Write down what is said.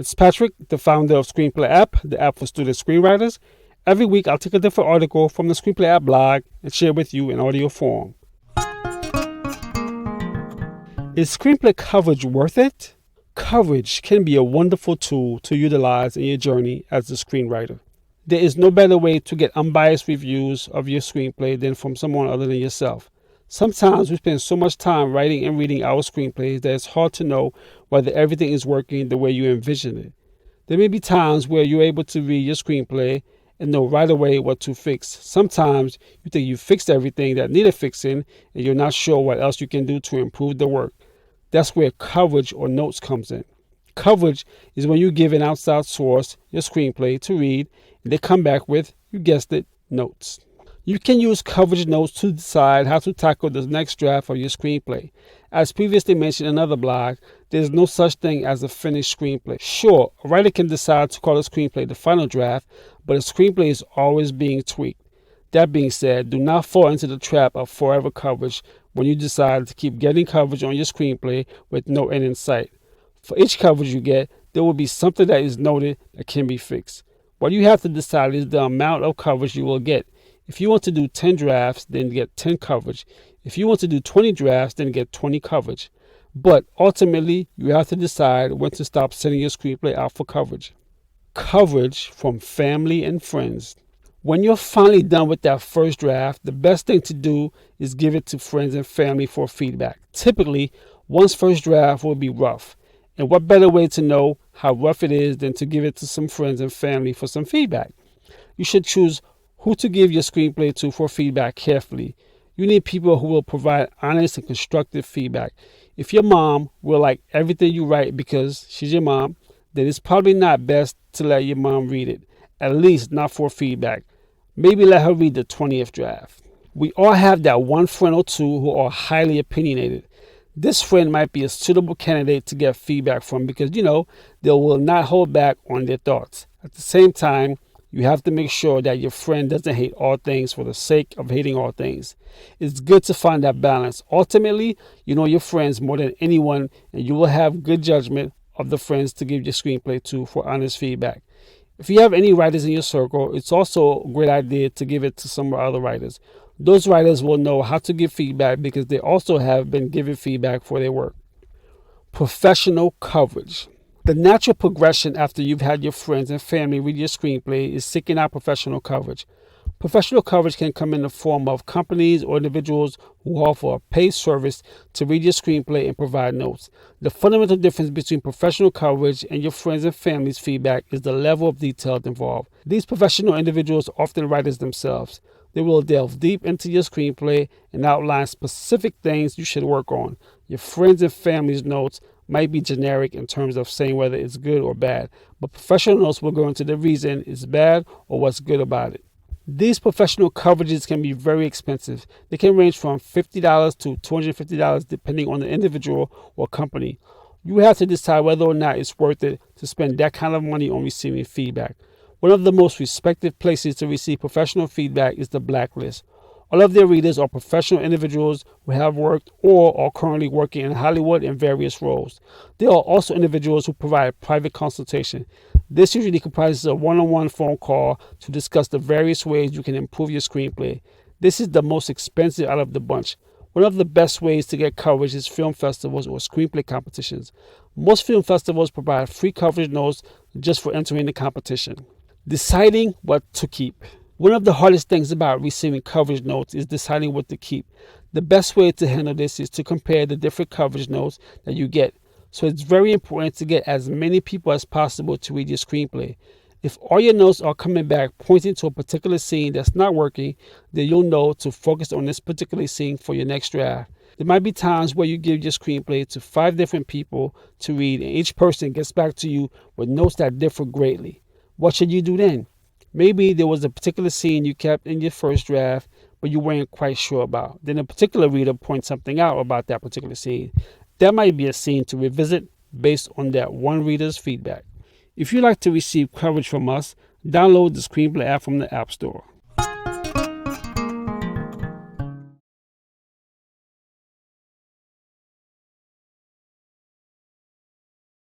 It's Patrick, the founder of Screenplay app, the app for student screenwriters. Every week I'll take a different article from the Screenplay app blog and share with you in audio form. Is screenplay coverage worth it? Coverage can be a wonderful tool to utilize in your journey as a screenwriter. There is no better way to get unbiased reviews of your screenplay than from someone other than yourself. Sometimes we spend so much time writing and reading our screenplays that it's hard to know whether everything is working the way you envision it. There may be times where you're able to read your screenplay and know right away what to fix. Sometimes you think you fixed everything that needed fixing and you're not sure what else you can do to improve the work. That's where coverage or notes comes in. Coverage is when you give an outside source your screenplay to read and they come back with, you guessed it, notes. You can use coverage notes to decide how to tackle the next draft of your screenplay. As previously mentioned in another blog, there is no such thing as a finished screenplay. Sure, a writer can decide to call a screenplay the final draft, but a screenplay is always being tweaked. That being said, do not fall into the trap of forever coverage when you decide to keep getting coverage on your screenplay with no end in sight. For each coverage you get, there will be something that is noted that can be fixed. What you have to decide is the amount of coverage you will get. If you want to do 10 drafts, then get 10 coverage. If you want to do 20 drafts, then get 20 coverage. But ultimately, you have to decide when to stop sending your screenplay out for coverage. Coverage from family and friends. When you're finally done with that first draft, the best thing to do is give it to friends and family for feedback. Typically, one's first draft will be rough. And what better way to know how rough it is than to give it to some friends and family for some feedback? You should choose who to give your screenplay to for feedback carefully. You need people who will provide honest and constructive feedback. If your mom will like everything you write because she's your mom, then it's probably not best to let your mom read it, at least not for feedback. Maybe let her read the 20th draft. We all have that one friend or two who are highly opinionated. This friend might be a suitable candidate to get feedback from because, they will not hold back on their thoughts. At the same time, you have to make sure that your friend doesn't hate all things for the sake of hating all things. It's good to find that balance. Ultimately, you know your friends more than anyone, and you will have good judgment of the friends to give your screenplay to for honest feedback. If you have any writers in your circle, it's also a great idea to give it to some other writers. Those writers will know how to give feedback because they also have been given feedback for their work. Professional coverage. The natural progression after you've had your friends and family read your screenplay is seeking out professional coverage. Professional coverage can come in the form of companies or individuals who offer a paid service to read your screenplay and provide notes. The fundamental difference between professional coverage and your friends and family's feedback is the level of detail involved. These professional individuals are often writers themselves. They will delve deep into your screenplay and outline specific things you should work on. Your friends and family's notes might be generic in terms of saying whether it's good or bad, but professional notes will go into the reason it's bad or what's good about it. These professional coverages can be very expensive. They can range from $50 to $250 depending on the individual or company. You have to decide whether or not it's worth it to spend that kind of money on receiving feedback. One of the most respected places to receive professional feedback is the Blacklist. All of their readers are professional individuals who have worked or are currently working in Hollywood in various roles. There are also individuals who provide private consultation. This usually comprises a one-on-one phone call to discuss the various ways you can improve your screenplay. This is the most expensive out of the bunch. One of the best ways to get coverage is film festivals or screenplay competitions. Most film festivals provide free coverage notes just for entering the competition. Deciding what to keep. One of the hardest things about receiving coverage notes is deciding what to keep. The best way to handle this is to compare the different coverage notes that you get. So it's very important to get as many people as possible to read your screenplay. If all your notes are coming back pointing to a particular scene that's not working, then you'll know to focus on this particular scene for your next draft. There might be times where you give your screenplay to 5 different people to read and each person gets back to you with notes that differ greatly. What should you do then? Maybe there was a particular scene you kept in your first draft, but you weren't quite sure about. Then a particular reader points something out about that particular scene. That might be a scene to revisit based on that one reader's feedback. If you'd like to receive coverage from us, download the Screenplay app from the App Store.